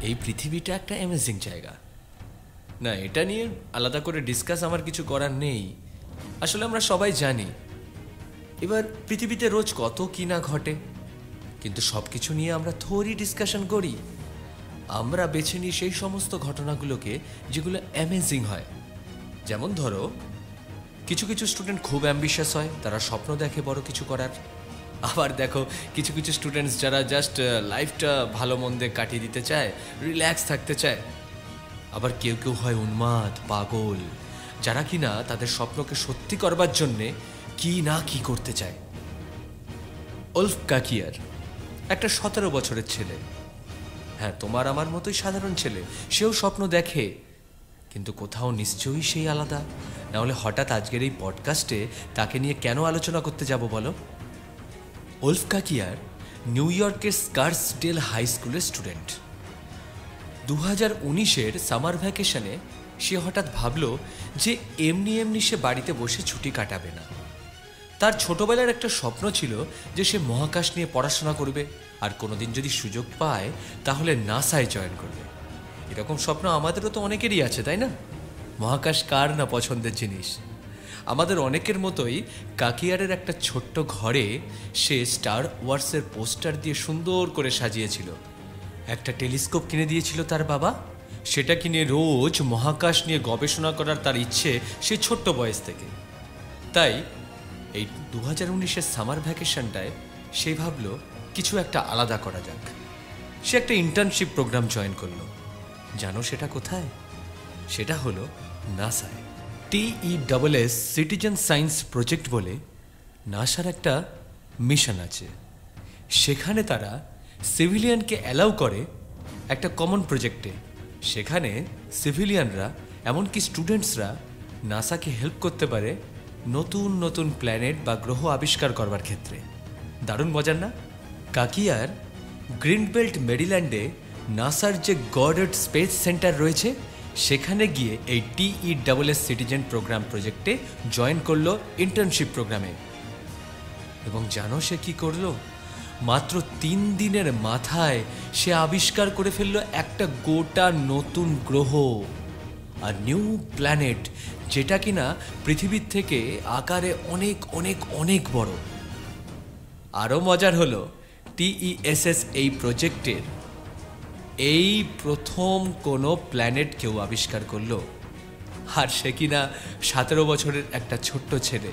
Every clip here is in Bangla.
এই পৃথিবীটা একটা অ্যামেজিং জায়গা না, এটা নিয়ে আলাদা করে ডিসকাস আমার কিছু করার নেই। আসলে আমরা সবাই জানি এবার পৃথিবীতে রোজ কত কি না ঘটে, কিন্তু সব কিছু নিয়ে আমরা থোড়ি ডিসকাশন করি। আমরা বেছে নিই সেই সমস্ত ঘটনাগুলোকে যেগুলো অ্যামেজিং হয়। যেমন ধরো, কিছু কিছু স্টুডেন্ট খুব অ্যাম্বিশাস হয়, তারা স্বপ্ন দেখে বড় কিছু করার। আবার দেখো কিছু কিছু স্টুডেন্টস যারা জাস্ট লাইফটা ভালো মন্দে কাটিয়ে দিতে চায়, রিল্যাক্স থাকতে চায়। আবার কেউ কেউ হয় উন্মাদ, পাগল, যারা কিনা তাদের স্বপ্নকে সত্যি করবার জন্যে কি না কি করতে চায়। উলফ কাকিয়ার একটা 17 বছরের ছেলে, হ্যাঁ তোমার আমার মতোই সাধারণ ছেলে, সেও স্বপ্ন দেখে, কিন্তু কোথাও নিশ্চয়ই সেই আলাদা। নাহলে হঠাৎ আজকের এই পডকাস্টে তাকে নিয়ে কেন আলোচনা করতে যাব বলো? উলফ কাকিয়ার নিউ ইয়র্কের স্কার্সডেল হাই স্কুলের স্টুডেন্ট। 2019-এর সামার ভ্যাকেশনে সে হঠাৎ ভাবল যে এমনি সে বাড়িতে বসে ছুটি কাটাবে না। তার ছোটবেলার একটা স্বপ্ন ছিল যে সে মহাকাশ নিয়ে পড়াশোনা করবে, আর কোনোদিন যদি সুযোগ পায় তাহলে নাসায় জয়েন করবে। এরকম স্বপ্ন আমাদেরও তো অনেকেরই আছে, তাই না? মহাকাশ কার না পছন্দের জিনিস। আমাদের অনেকের মতোই কাকিয়ারের একটা ছোট্ট ঘরে সে স্টার ওয়ার্সের পোস্টার দিয়ে সুন্দর করে সাজিয়েছিল। একটা টেলিস্কোপ কিনে দিয়েছিল তার বাবা, সেটা কিনে রোজ মহাকাশ নিয়ে গবেষণা করার তার ইচ্ছে সে ছোট্ট বয়স থেকে। তাই এই 2019-এর সামার ভ্যাকেশনটায় সে ভাবল কিছু একটা আলাদা করা যাক। সে একটা ইন্টার্নশিপ প্রোগ্রাম জয়েন করলো। জানো সেটা কোথায়? সেটা হলো নাসায়। TESS সিটিজেন সায়েন্স প্রজেক্ট বলে নাসার একটা মিশন আছে। সেখানে তারা সিভিলিয়ানকে অ্যালাউ করে একটা কমন প্রজেক্টে। সেখানে সিভিলিয়ানরা, এমনকি স্টুডেন্টসরা নাসাকে হেল্প করতে পারে নতুন নতুন প্ল্যানেট বা গ্রহ আবিষ্কার করবার ক্ষেত্রে। দারুণ মজার না? কাকিয়ার গ্রিনবেল্ট মেরিল্যান্ডে নাসার যে গডার্ড স্পেস সেন্টার রয়েছে, সেখানে গিয়ে এই TESS সিটিজেন প্রোগ্রাম প্রজেক্টে জয়েন করলো ইন্টার্নশিপ প্রোগ্রামে। এবং জানো সে কি করলো? মাত্র 3 দিনের মাথায় সে আবিষ্কার করে ফেললো একটা গোটা নতুন গ্রহ আর নিউ প্ল্যানেট, যেটা কিনা পৃথিবীর থেকে আকারে অনেক অনেক অনেক বড়। আরও মজার হলো, TESS এই প্রজেক্টের এই প্রথম কোনো প্ল্যানেট কেউ আবিষ্কার করলো, আর সে কিনা 17 বছরের একটা ছোট্ট ছেলে,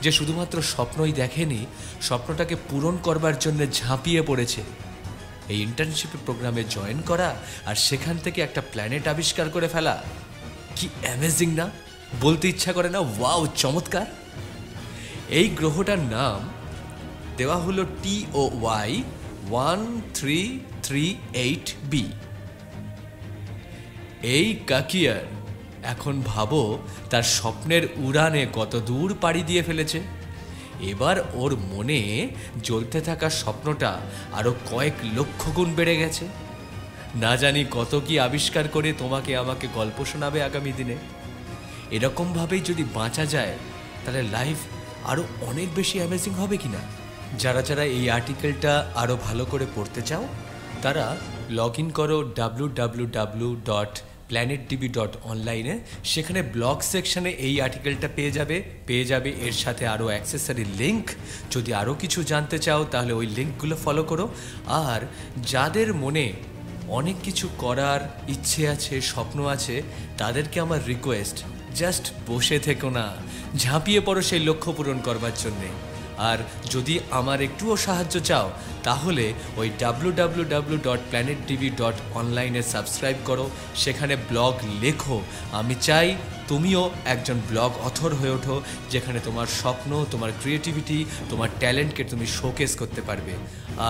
যে শুধুমাত্র স্বপ্নই দেখেনি, স্বপ্নটাকে পূরণ করবার জন্য ঝাঁপিয়ে পড়েছে। এই ইন্টার্নশিপ প্রোগ্রামে জয়েন করা আর সেখান থেকে একটা প্ল্যানেট আবিষ্কার করে ফেলা, কি অ্যামেজিং না? বলতে ইচ্ছা করে না ওয়াও, চমৎকার। এই গ্রহটার নাম দেওয়া হলো TOY 1338b। এই কাকিয়ার এখন ভাবো তার স্বপ্নের উড়ানে কত দূর পাড়ি দিয়ে ফেলেছে। এবার ওর মনে জ্বলতে থাকা স্বপ্নটা আরো কয়েক লক্ষ গুণ বেড়ে গেছে। না জানি কত কি আবিষ্কার করে তোমাকে আমাকে গল্প শোনাবে আগামী দিনে। এরকমভাবেই যদি বাঁচা যায় তাহলে লাইফ আরো অনেক বেশি অ্যামেজিং হবে কিনা। যারা যারা এই আর্টিকেলটা আরো ভালো করে পড়তে চাও, তারা লগ ইন করো www.planetdb.online-এ। সেখানে ব্লগ সেকশনে এই আর্টিকেলটা পেয়ে যাবে এর সাথে আরও অ্যাক্সেসরি লিঙ্ক। যদি আরও কিছু জানতে চাও তাহলে ওই লিঙ্কগুলো ফলো করো। আর যাদের মনে অনেক কিছু করার ইচ্ছে আছে, স্বপ্ন আছে, তাদেরকে আমার রিকোয়েস্ট, জাস্ট বসে থেকো না, ঝাঁপিয়ে পড়ো সেই লক্ষ্য পূরণ করবার জন্যে। আর যদি আমার একটুও সাহায্য চাও তাহলে ওই www.planetdb.online-এ সাবস্ক্রাইব করো, সেখানে ব্লগ লেখো। আমি চাই তুমিও একজন ব্লগ অথর হয়ে ওঠো, যেখানে তোমার স্বপ্ন, তোমার ক্রিয়েটিভিটি, তোমার ট্যালেন্টকে তুমি শোকেস করতে পারবে।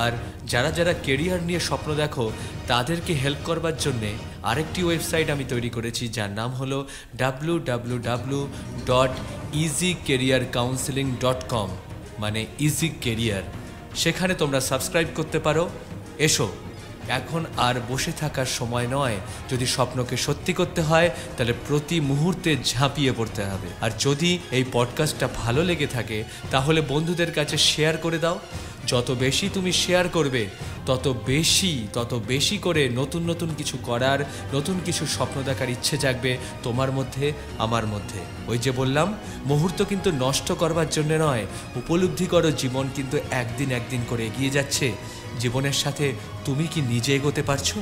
আর যারা যারা কেরিয়ার নিয়ে স্বপ্ন দেখো তাদেরকে হেল্প করবার জন্যে আরেকটি ওয়েবসাইট আমি তৈরি করেছি, যার নাম হলো www.easycareercounseling.com, মানে ইজি কেরিয়ার। সেখানে তোমরা সাবস্ক্রাইব করতে পারো। এসো, এখন আর বসে থাকার সময় নয়। যদি স্বপ্নকে সত্যি করতে হয় তাহলে প্রতি মুহূর্তে ঝাঁপিয়ে পড়তে হবে। আর যদি এই পডকাস্টটা ভালো লেগে থাকে তাহলে বন্ধুদের কাছে শেয়ার করে দাও। যত বেশি তুমি শেয়ার করবে তত বেশি করে নতুন নতুন কিছু করার, নতুন কিছু স্বপ্ন দেখার ইচ্ছে জাগবে তোমার মধ্যে, আমার মধ্যে। ওই যে বললাম, মুহূর্ত কিন্তু নষ্ট করবার জন্য নয়, উপলব্ধি করো জীবন কিন্তু একদিন একদিন করে এগিয়ে যাচ্ছে। জীবনের সাথে তুমি কি নিজে এগোতে পারছো?